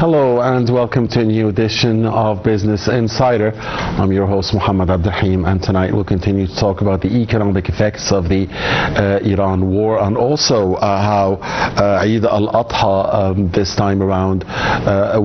Hello and welcome to a new edition of Business Insider. I'm your host Muhammad Abdurrahim, and tonight we'll continue to talk about the economic effects of the Iran war, and also how Eid al-Adha this time around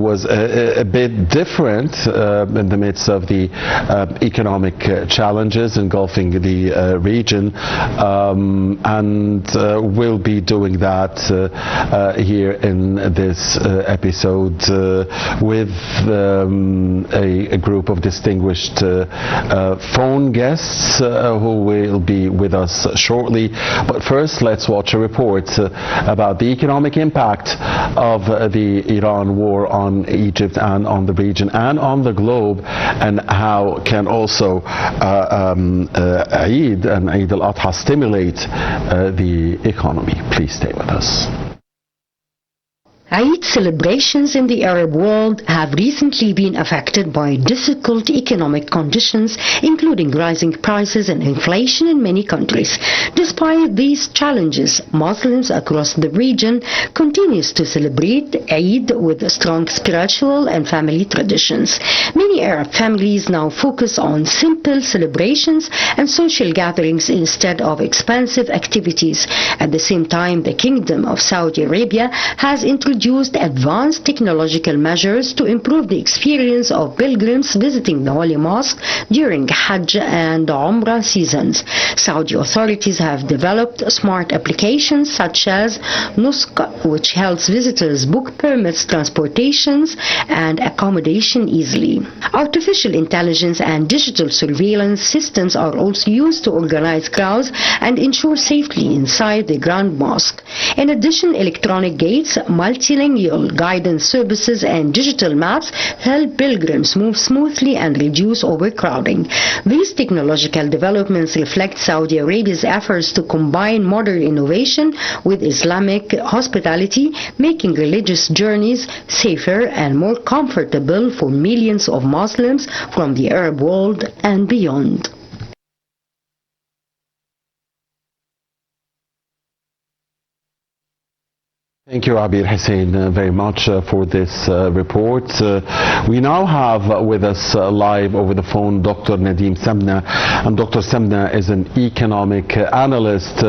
was a bit different in the midst of the economic challenges engulfing the region, and we'll be doing that here in this episode with a group of distinguished phone guests who will be with us shortly. But first, let's watch a report about the economic impact of the Iran war on Egypt and on the region and on the globe, and how can also Eid and Eid al-Adha stimulate the economy. Please stay with us. Eid celebrations in the Arab world have recently been affected by difficult economic conditions, including rising prices and inflation in many countries. Despite these challenges, Muslims across the region continues to celebrate Eid with strong spiritual and family traditions. Many Arab families now focus on simple celebrations and social gatherings instead of expensive activities. At the same time, the Kingdom of Saudi Arabia has introduced advanced technological measures to improve the experience of pilgrims visiting the Holy Mosque during Hajj and Umrah seasons. Saudi authorities have developed smart applications such as Nusk, which helps visitors book permits, transportations, and accommodation easily. Artificial intelligence and digital surveillance systems are also used to organize crowds and ensure safety inside the Grand Mosque. In addition, electronic gates, multilingual guidance services, and digital maps help pilgrims move smoothly and reduce overcrowding. These technological developments reflect Saudi Arabia's efforts to combine modern innovation with Islamic hospitality, making religious journeys safer and more comfortable for millions of Muslims from the Arab world and beyond. Thank you, Abir Hussein, very much for this report. We now have with us live over the phone Dr. Nadim Samna, and Dr. Samna is an economic analyst.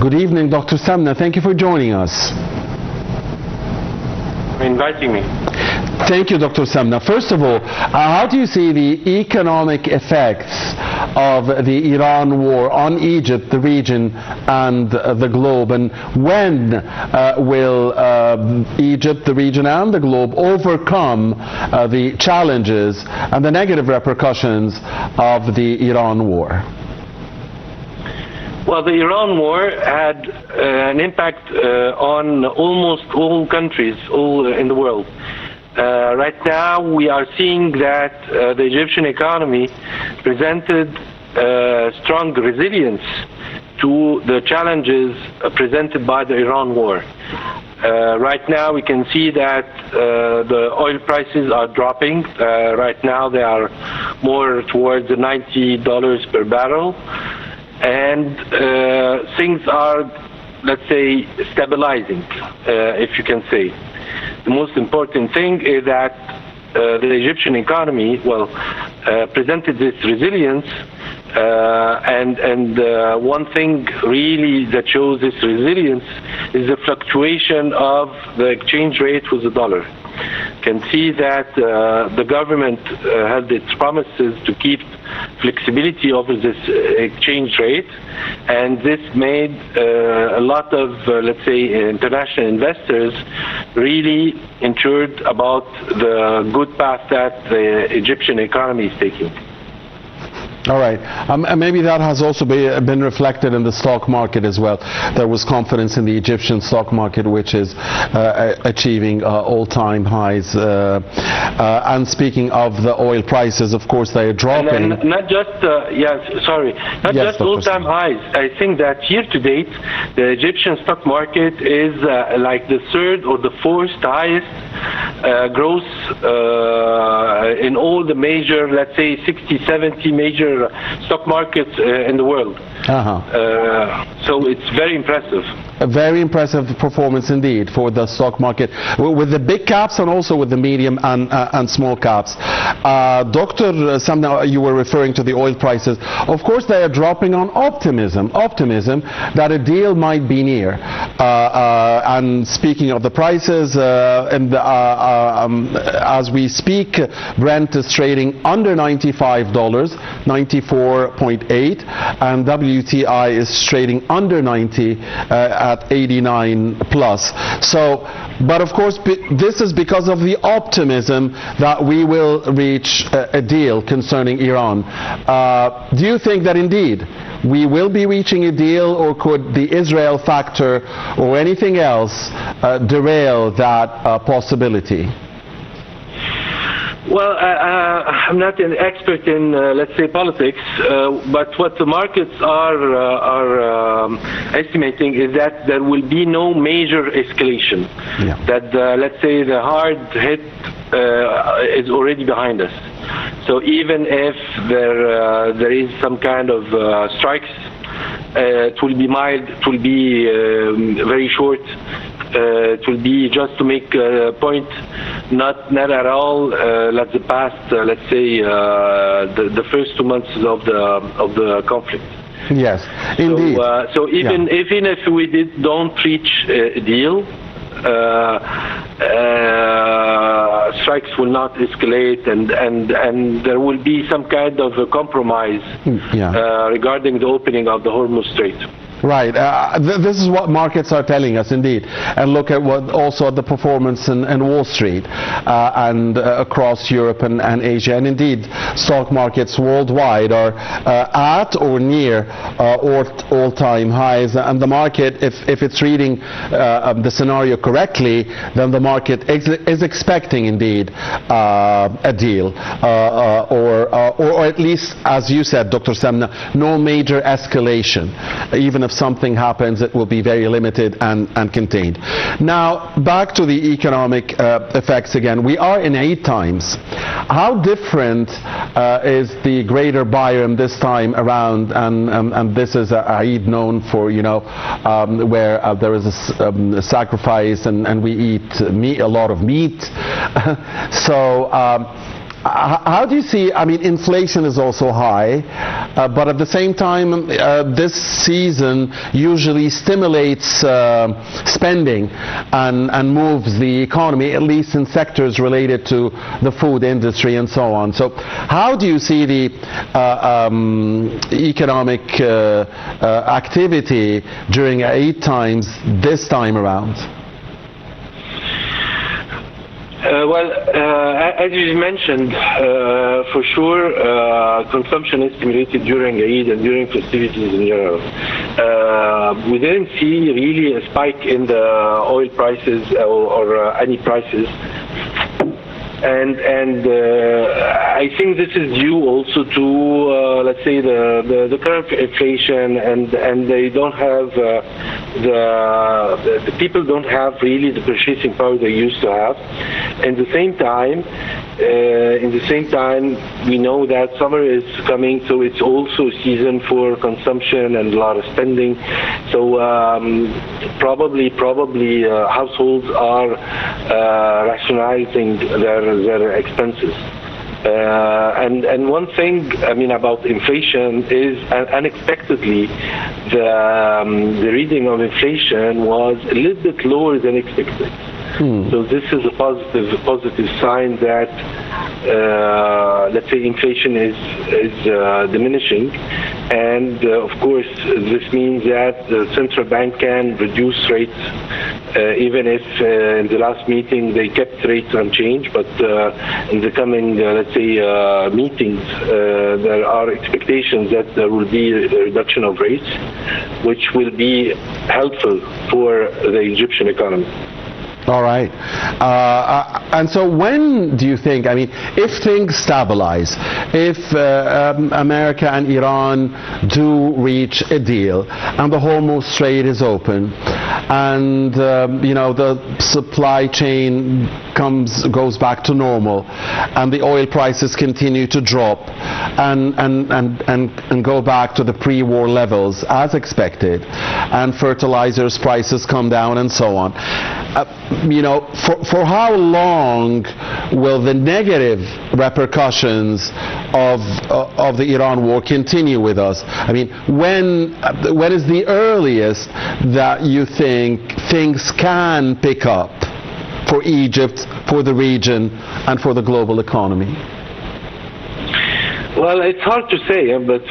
Good evening, Dr. Samna. Thank you for joining us. For inviting me. Thank you, Dr. Samna. First of all, how do you see the economic effects of the Iran war on Egypt, the region, and the globe? And when will Egypt, the region, and the globe overcome the challenges and the negative repercussions of the Iran war? Well, the Iran war had an impact on almost all countries in the world. Right now, we are seeing that the Egyptian economy presented strong resilience to the challenges presented by the Iran war. Right now, we can see that the oil prices are dropping. Right now, they are more towards the $90 per barrel. And things are, let's say, stabilizing, if you can say. The most important thing is that the Egyptian economy, presented this resilience, and one thing really that shows this resilience is the fluctuation of the exchange rate with the dollar. Can see that the government had its promises to keep flexibility over this exchange rate, and this made a lot of, let's say, international investors really insured about the good path that the Egyptian economy is taking. All right. Maybe that has also been reflected in the stock market as well. There was confidence in the Egyptian stock market, which is achieving all-time highs. And speaking of the oil prices, of course, they are dropping. And not just, not just all-time highs. I think that year-to-date, the Egyptian stock market is like the third or the fourth highest growth in all the major, let's say, 60, 70 major stock markets in the world. So it's very impressive. A very impressive performance indeed for the stock market, with the big caps and also with the medium and small caps. Dr. Samna, you were referring to the oil prices. Of course, they are dropping on optimism that a deal might be near. And speaking of the prices, as we speak, Brent is trading under $95, 94.8, and WTI is trading under 90 at 89 plus. So, but of course, this is because of the optimism that we will reach a deal concerning Iran. Do you think that indeed we will be reaching a deal, or could the Israel factor or anything else derail that possibility? Well, I'm not an expert in, let's say, politics, but what the markets are estimating is that there will be no major escalation. Yeah. That, let's say, the hard hit is already behind us. So even if there is some kind of strikes, it will be mild, it will be very short. It will be just to make a point, not at all like the past, let's say, the first 2 months of the conflict. Yes, indeed. So even if we don't reach a deal, strikes will not escalate, and there will be some kind of a compromise regarding the opening of the Hormuz Strait. Right. This is what markets are telling us, indeed. And look at what also the performance in Wall Street and across Europe and Asia. And indeed, stock markets worldwide are at or near all-time highs. And the market, if it's reading the scenario correctly, then the market is expecting, indeed, a deal. Or at least, as you said, Dr. Samna, no major escalation. Even if something happens, it will be very limited and contained. Now, back to the economic effects again. We are in Eid times. How different is the greater Bayram this time around? And this is a Eid known for, where there is a sacrifice and we eat meat, a lot of meat. So, how do you see, I mean, inflation is also high, but at the same time, this season usually stimulates spending and moves the economy, at least in sectors related to the food industry and so on. So how do you see the economic activity during Eid times this time around? As you mentioned, for sure, consumption is stimulated during Eid and during festivities in general. We didn't see really a spike in the oil prices or any prices. And I think this is due also to, let's say, the current inflation, and they don't have the people don't have really the purchasing power they used to have. At the same time, we know that summer is coming, so it's also a season for consumption and a lot of spending. So probably households are rationalizing their expenses. And one thing, I mean, about inflation is unexpectedly the reading of inflation was a little bit lower than expected. So this is a positive sign that let's say inflation is diminishing, and of course this means that the central bank can reduce rates, even if in the last meeting they kept rates unchanged, but in the coming let's say meetings there are expectations that there will be a reduction of rates, which will be helpful for the Egyptian economy. All right. And so when do you think, I mean, if things stabilize, if America and Iran do reach a deal and the Hormuz Strait is open and, the supply chain goes back to normal and the oil prices continue to drop and go back to the pre-war levels as expected, and fertilizers prices come down and so on, for how long will the negative repercussions of the Iran war continue with us? I mean, when is the earliest that you think things can pick up for Egypt, for the region, and for the global economy? Well, it's hard to say, but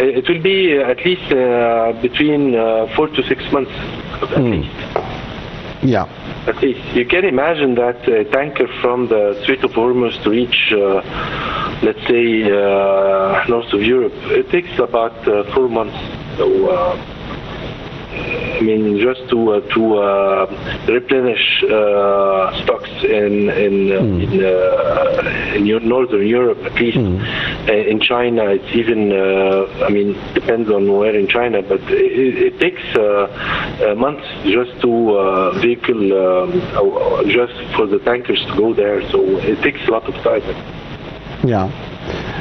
it will be at least between 4 to 6 months, at least. Yeah. At least. You can imagine that a tanker from the Strait of Hormuz to reach, let's say, north of Europe, it takes about 4 months. So, I mean, just to replenish stocks in northern Europe, at least. In China, it's even, depends on where in China, but it takes months just to vehicle, just for the tankers to go there. So it takes a lot of time. Yeah.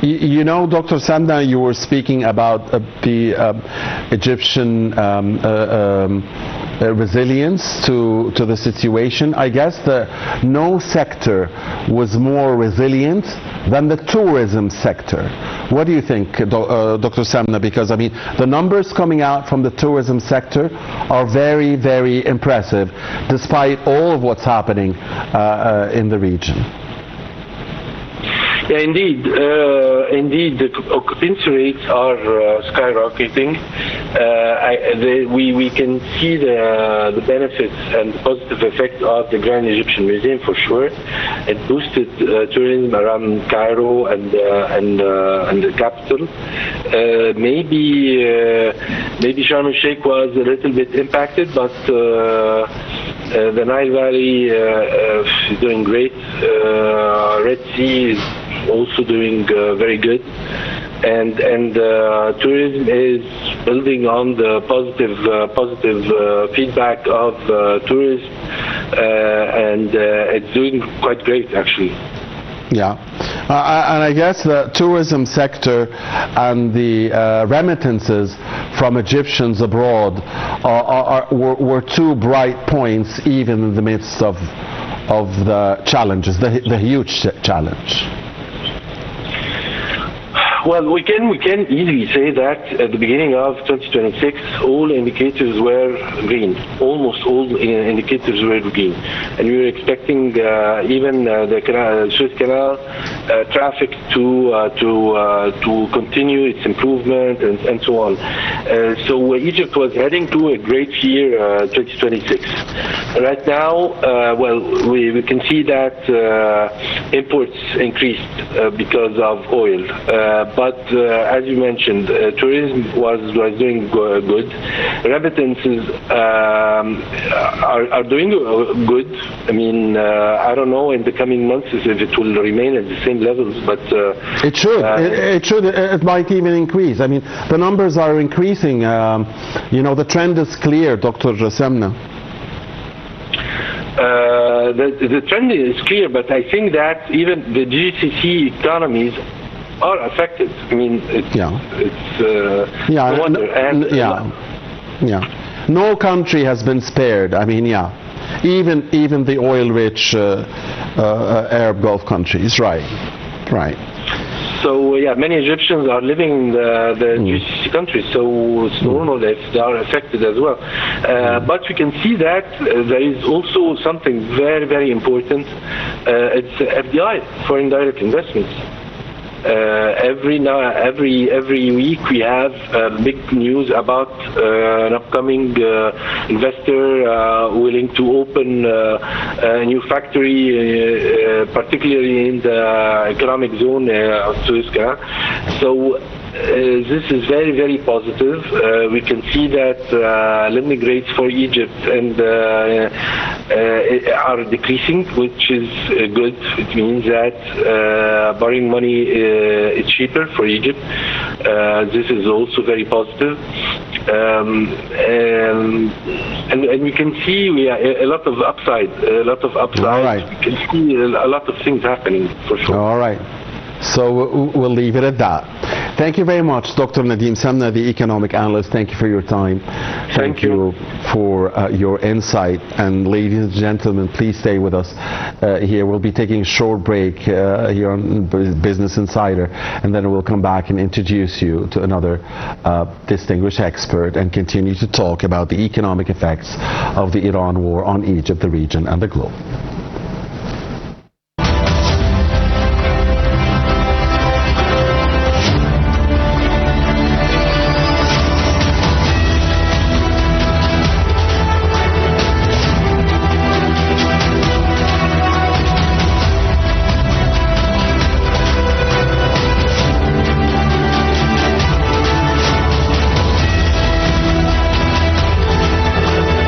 Dr. Samna, you were speaking about the Egyptian resilience to the situation. I guess no sector was more resilient than the tourism sector. What do you think, Dr. Samna? Because, I mean, the numbers coming out from the tourism sector are very, very impressive, despite all of what's happening in the region. Yeah, indeed. Indeed, the occupancy rates are skyrocketing. We can see the benefits and the positive effect of the Grand Egyptian Museum for sure. It boosted tourism around Cairo and the capital. Maybe Sharm el-Sheikh was a little bit impacted, but the Nile Valley is doing great. Red Sea is also doing very good, and tourism is building on the positive feedback of tourists, and it's doing quite great actually. Yeah, and I guess the tourism sector and the remittances from Egyptians abroad were two bright points, even in the midst of the challenges, the huge challenge. Well, we can easily say that at the beginning of 2026, all indicators were green. Almost all indicators were green, and we were expecting even the Suez Canal traffic to continue its improvement and so on. So Egypt was heading to a great year, 2026. Right now, we can see that imports increased because of oil. But as you mentioned, tourism was doing good. Remittances are doing good. I mean, I don't know in the coming months if it will remain at the same levels, but it should. It should. It might even increase. I mean, the numbers are increasing. The trend is clear, Dr. Samna. The trend is clear, but I think that even the GCC economies are affected. I mean, no country has been spared. I mean, even the oil-rich Arab Gulf countries, right. So many Egyptians are living in the GCC countries, so it's normal if they are affected as well. But we can see that there is also something very, very important. It's FDI, foreign direct investments. Every week we have big news about an upcoming investor willing to open a new factory, particularly in the economic zone of Suez Canal. So This is very, very positive. We can see that lending rates for Egypt are decreasing, which is good. It means that borrowing money is cheaper for Egypt. This is also very positive. And we can see a lot of upside. All right. We can see a lot of things happening for sure. All right. So we'll leave it at that. Thank you very much, Dr. Nadim Samna, the economic analyst. Thank you for your time. Thank you for your insight. And ladies and gentlemen, please stay with us here. We'll be taking a short break here on Business Insider, and then we'll come back and introduce you to another distinguished expert and continue to talk about the economic effects of the Iran war on Egypt, the region, and the globe.